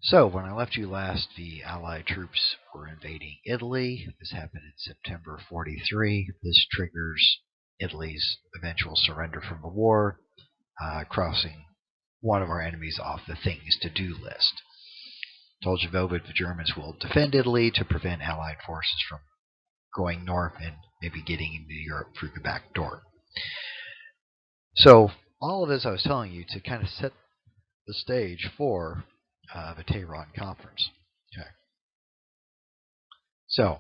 So, when I left you last, the Allied troops were invading Italy. This happened in September 43. This triggers Italy's eventual surrender from the war, crossing one of our enemies off the things to do list. Told you the Germans will defend Italy to prevent Allied forces from going north and maybe getting into Europe through the back door. So, all of this I was telling you to kind of set the stage for the Tehran Conference. Okay. So,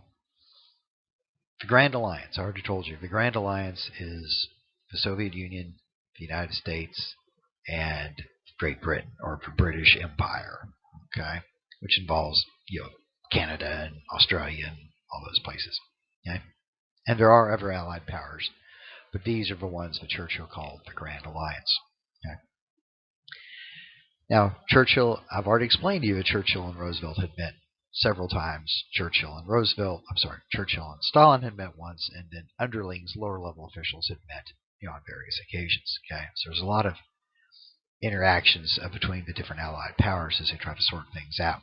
the Grand Alliance, I already told you, the Grand Alliance is the Soviet Union, the United States, and Great Britain, or the British Empire, okay, which involves, Canada and Australia and all those places. Okay? And there are other Allied powers, but these are the ones that Churchill called the Grand Alliance. Okay? Now, I've already explained to you that Churchill and Roosevelt had met several times. Churchill and Stalin had met once, and then underlings, lower-level officials had met, on various occasions. Okay, so there's a lot of interactions between the different Allied powers as they try to sort things out.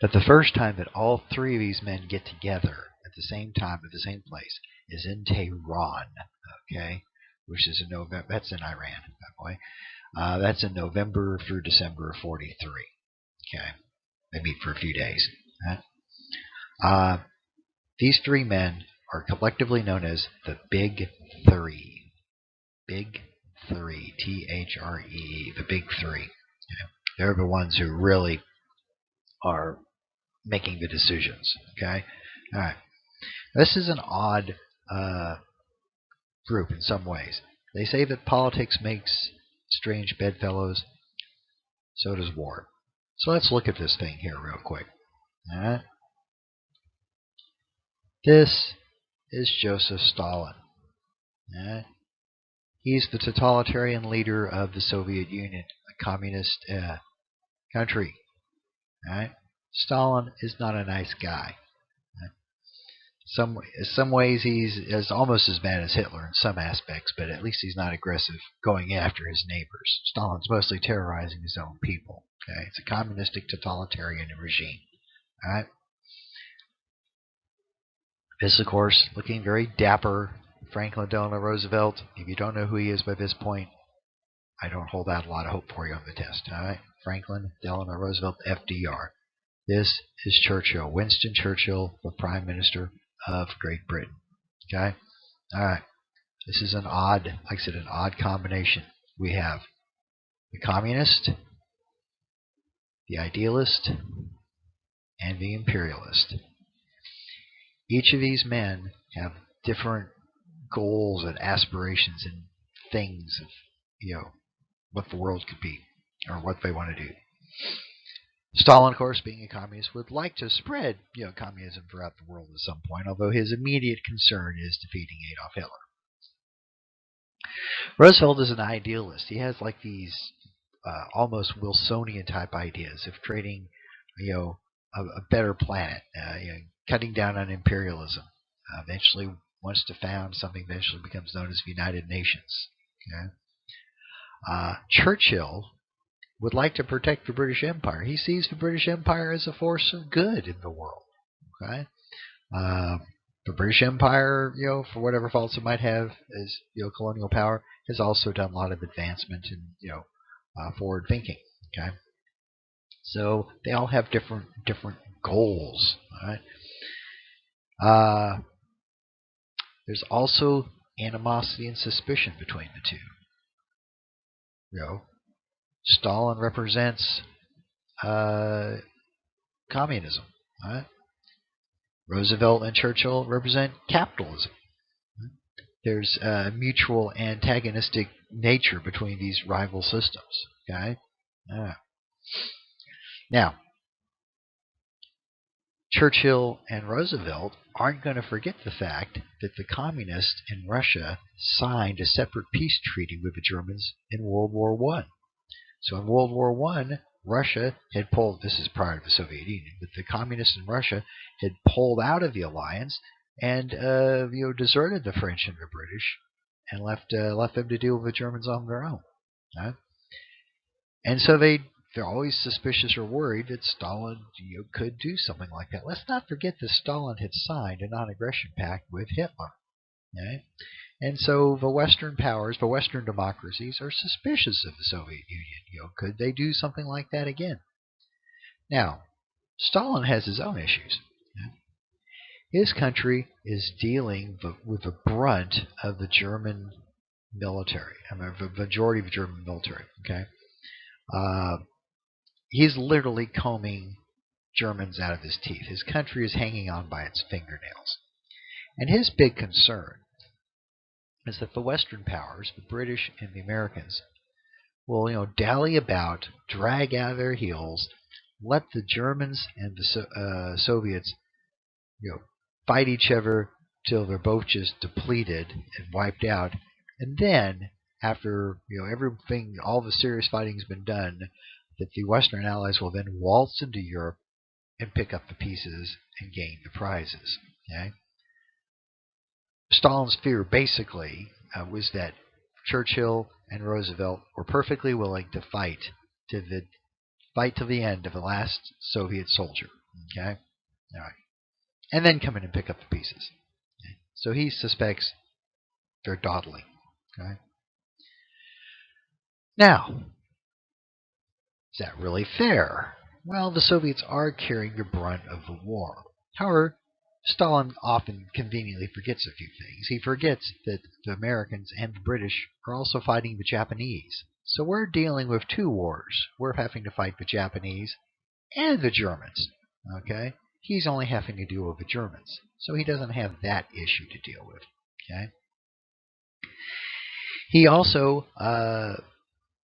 But the first time that all three of these men get together at the same time at the same place is in Tehran. Okay. Which is in November. That's in Iran, by the way. That's in November through December of 43. Okay, they meet for a few days. These three men are collectively known as the Big Three. Big Three, Three, the Big Three. Okay? They're the ones who really are making the decisions. Okay, all right. This is an odd group in some ways. They say that politics makes strange bedfellows. So does war. So let's look at this thing here real quick. This is Joseph Stalin. He's the totalitarian leader of the Soviet Union, a communist country. Stalin is not a nice guy. In some ways, he's almost as bad as Hitler in some aspects, but at least he's not aggressive going after his neighbors. Stalin's mostly terrorizing his own people. Okay, it's a communistic totalitarian regime. All right. This, of course, looking very dapper, Franklin Delano Roosevelt. If you don't know who he is by this point, I don't hold out a lot of hope for you on the test. All right, Franklin Delano Roosevelt, FDR. This is Churchill, Winston Churchill, the Prime Minister of Great Britain. Okay? Alright. This is an odd combination. We have the communist, the idealist, and the imperialist. Each of these men have different goals and aspirations and things of, what the world could be, or what they want to do. Stalin, of course, being a communist, would like to spread, communism throughout the world at some point, although his immediate concern is defeating Adolf Hitler. Roosevelt is an idealist. He has like these almost Wilsonian type ideas of creating, a better planet, cutting down on imperialism. Eventually wants to found something that eventually becomes known as the United Nations. Okay? Churchill would like to protect the British Empire. He sees the British Empire as a force of good in the world. Okay, the British Empire, for whatever faults it might have as colonial power, has also done a lot of advancement and forward thinking. Okay, so they all have different goals. All right. There's also animosity and suspicion between the two. Stalin represents communism. Right? Roosevelt and Churchill represent capitalism. There's a mutual antagonistic nature between these rival systems. Okay. Now, Churchill and Roosevelt aren't going to forget the fact that the communists in Russia signed a separate peace treaty with the Germans in World War I. So in World War I, Russia had pulled, this is prior to the Soviet Union, but the communists in Russia had pulled out of the alliance and deserted the French and the British and left them to deal with the Germans on their own. And so they're always suspicious or worried that Stalin could do something like that. Let's not forget that Stalin had signed a non-aggression pact with Hitler. Okay? And so the Western powers, the Western democracies, are suspicious of the Soviet Union. Could they do something like that again? Now, Stalin has his own issues. His country is dealing with the brunt of the German military. I mean, the majority of the German military. Okay, he's literally combing Germans out of his teeth. His country is hanging on by its fingernails, and his big concern is that the Western powers, the British and the Americans, will dally about, drag out of their heels, let the Germans and the Soviets fight each other till they're both just depleted and wiped out, and then after everything, all the serious fighting's been done, that the Western Allies will then waltz into Europe and pick up the pieces and gain the prizes. Okay? Stalin's fear basically was that Churchill and Roosevelt were perfectly willing to fight to the end of the last Soviet soldier. Okay, all right, and then come in and pick up the pieces. Okay? So he suspects they're dawdling. Okay, now is that really fair? Well, the Soviets are carrying the brunt of the war. However, Stalin often conveniently forgets a few things. He forgets that the Americans and the British are also fighting the Japanese. So we're dealing with two wars. We're having to fight the Japanese and the Germans. Okay? He's only having to deal with the Germans. So he doesn't have that issue to deal with. Okay? He also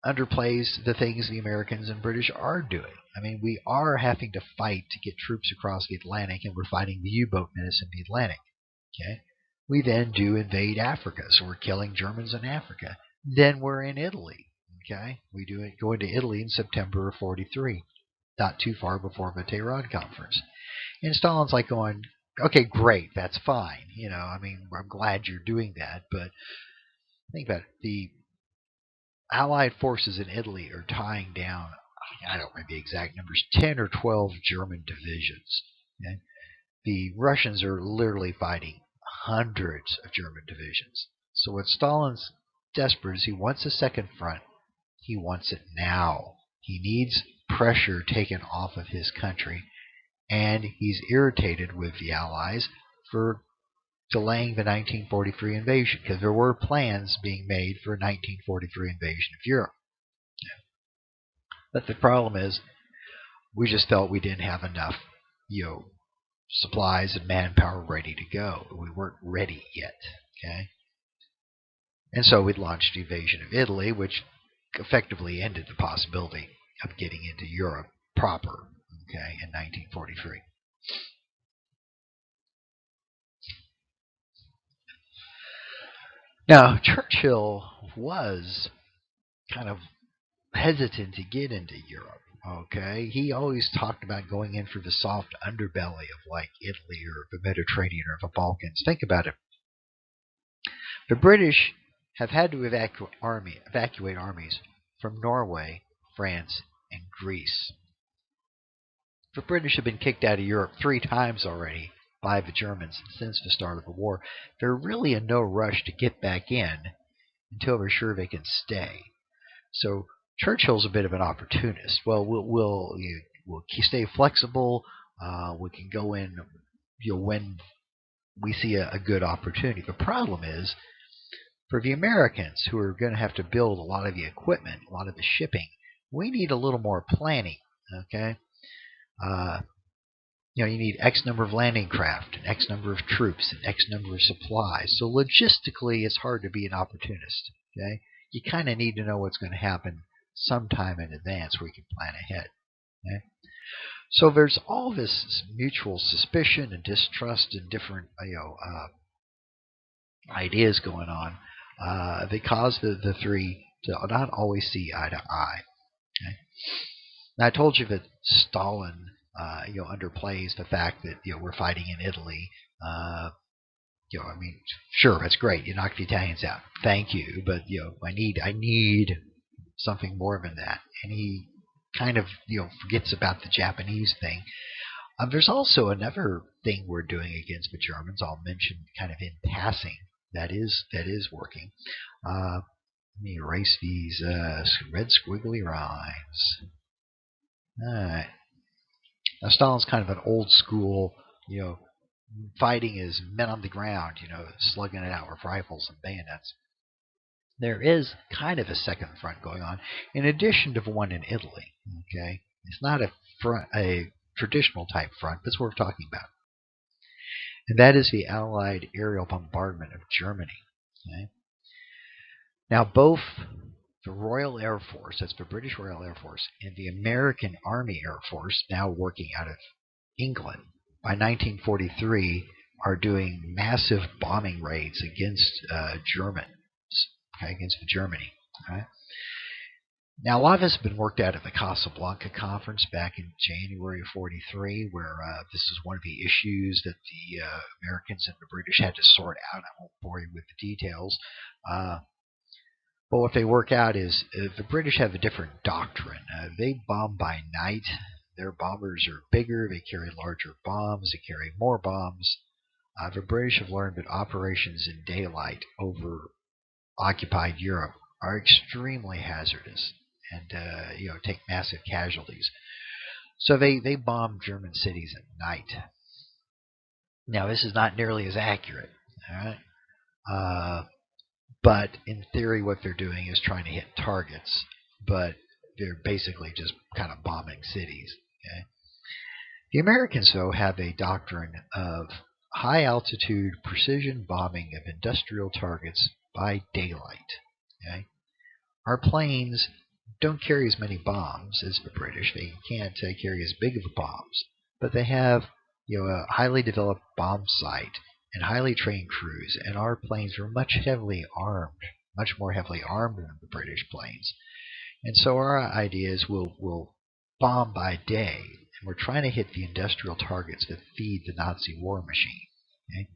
underplays the things the Americans and British are doing. I mean, we are having to fight to get troops across the Atlantic, and we're fighting the U-boat menace in the Atlantic. Okay, we then do invade Africa, so we're killing Germans in Africa. Then we're in Italy. Okay, we go into Italy in September of '43, not too far before the Tehran Conference. And Stalin's like going, "Okay, great, that's fine. I mean, I'm glad you're doing that, but think about it. The Allied forces in Italy are tying down, I don't remember the exact numbers, 10 or 12 German divisions. Okay? The Russians are literally fighting hundreds of German divisions. So what Stalin's desperate is he wants a second front. He wants it now. He needs pressure taken off of his country. And he's irritated with the Allies for delaying the 1943 invasion, because there were plans being made for a 1943 invasion of Europe. But the problem is, we just felt we didn't have enough, supplies and manpower ready to go. We weren't ready yet. Okay, and so we launched the invasion of Italy, which effectively ended the possibility of getting into Europe proper. Okay, in 1943. Now, Churchill was kind of hesitant to get into Europe. Okay, he always talked about going in for the soft underbelly of like Italy or the Mediterranean or the Balkans. Think about it. The British have had to evacuate armies from Norway, France, and Greece. The British have been kicked out of Europe 3 times already by the Germans since the start of the war. They're really in no rush to get back in until they're sure they can stay. So Churchill's a bit of an opportunist. Well, we'll stay flexible. We can go in when we see a good opportunity. The problem is, for the Americans, who are going to have to build a lot of the equipment, a lot of the shipping, we need a little more planning. Okay, you need X number of landing craft, and X number of troops, and X number of supplies. So logistically, it's hard to be an opportunist. Okay, you kind of need to know what's going to happen sometime in advance where you can plan ahead. Okay? So there's all this mutual suspicion and distrust and different ideas going on. They cause the three to not always see eye to eye. Okay? Now, I told you that Stalin underplays the fact that we're fighting in Italy. I mean, sure, that's great. You knocked the Italians out. Thank you, but I need something more than that. And he kind of forgets about the Japanese thing. There's also another thing we're doing against the Germans. I'll mention kind of in passing. That is working. Let me erase these red squiggly lines. All right. Now Stalin's kind of an old school, fighting as men on the ground, slugging it out with rifles and bayonets. There is kind of a second front going on, in addition to the one in Italy. Okay, it's not a traditional type front, that's what we're talking about, and that is the Allied aerial bombardment of Germany. Okay, now both the Royal Air Force, that's the British Royal Air Force, and the American Army Air Force, now working out of England, by 1943 are doing massive bombing raids against Germans. Okay, against Germany. Okay? Now, a lot of this has been worked out at the Casablanca Conference back in January of '43, where this is one of the issues that the Americans and the British had to sort out. I won't bore you with the details. But what they work out is the British have a different doctrine. They bomb by night. Their bombers are bigger. They carry larger bombs. They carry more bombs. The British have learned that operations in daylight over occupied Europe are extremely hazardous and take massive casualties. So they bomb German cities at night. Now this is not nearly as accurate, all right? But in theory, what they're doing is trying to hit targets, but they're basically just kind of bombing cities. Okay? The Americans, though, have a doctrine of high-altitude precision bombing of industrial targets by daylight. Okay? Our planes don't carry as many bombs as the British. They can't carry as big of bombs, but they have a highly developed bomb sight and highly trained crews, and our planes are much more heavily armed than the British planes. And so our idea is we'll bomb by day, and we're trying to hit the industrial targets that feed the Nazi war machine. Okay?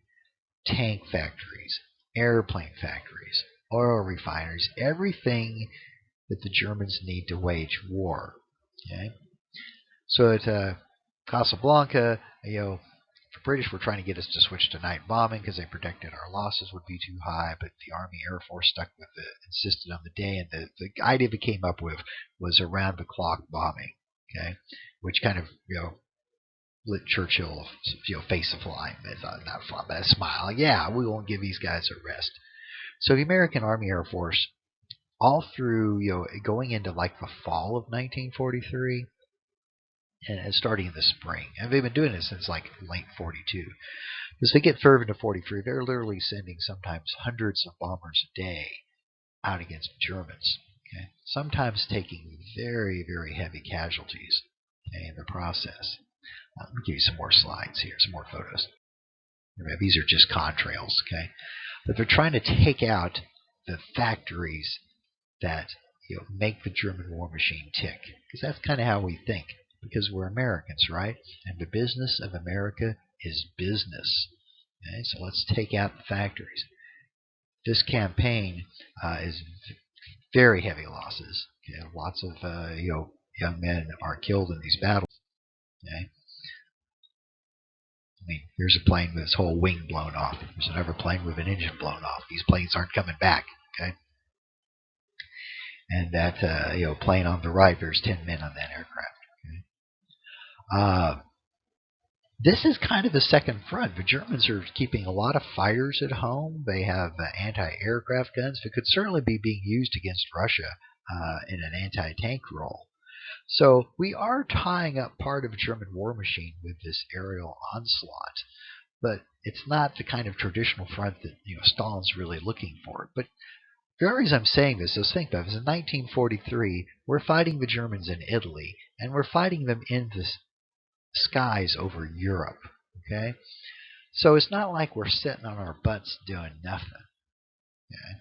Tank factories, airplane factories, oil refineries, everything that the Germans need to wage war. Okay? So at Casablanca, the British were trying to get us to switch to night bombing because they predicted our losses would be too high, but the Army Air Force stuck with it, insisted on the day, and the idea they came up with was around-the-clock bombing, okay, which kind of lit Churchill face a fly. They thought, not fun, but a smile. Yeah, we won't give these guys a rest. So the American Army Air Force, all through going into like the fall of 1943. And starting in the spring. And they've been doing it since like late 42. As they get further into 43, they're literally sending sometimes hundreds of bombers a day out against Germans. Okay? Sometimes taking very, very heavy casualties in the process. Let me give you some more slides here, some more photos. These are just contrails, okay? But they're trying to take out the factories that make the German war machine tick. Because that's kind of how we think. Because we're Americans, right? And the business of America is business. Okay? So let's take out the factories. This campaign is very heavy losses. Okay? Lots of young men are killed in these battles. Okay? I mean, here's a plane with its whole wing blown off. There's another plane with an engine blown off. These planes aren't coming back. Okay? And that plane on the right, there's 10 men on that aircraft. This is kind of the second front. The Germans are keeping a lot of fighters at home. They have anti-aircraft guns that could certainly be being used against Russia in an anti-tank role. So we are tying up part of the German war machine with this aerial onslaught. But it's not the kind of traditional front that Stalin's really looking for. But the only reason I'm saying this is think about it. In 1943, we're fighting the Germans in Italy, and we're fighting them in this skies over Europe. Okay, so it's not like we're sitting on our butts doing nothing. Okay?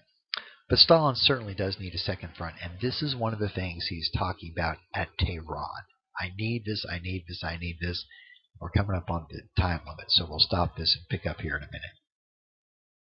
But Stalin certainly does need a second front, and this is one of the things he's talking about at Tehran. I need this, I need this, I need this. We're coming up on the time limit, so we'll stop this and pick up here in a minute.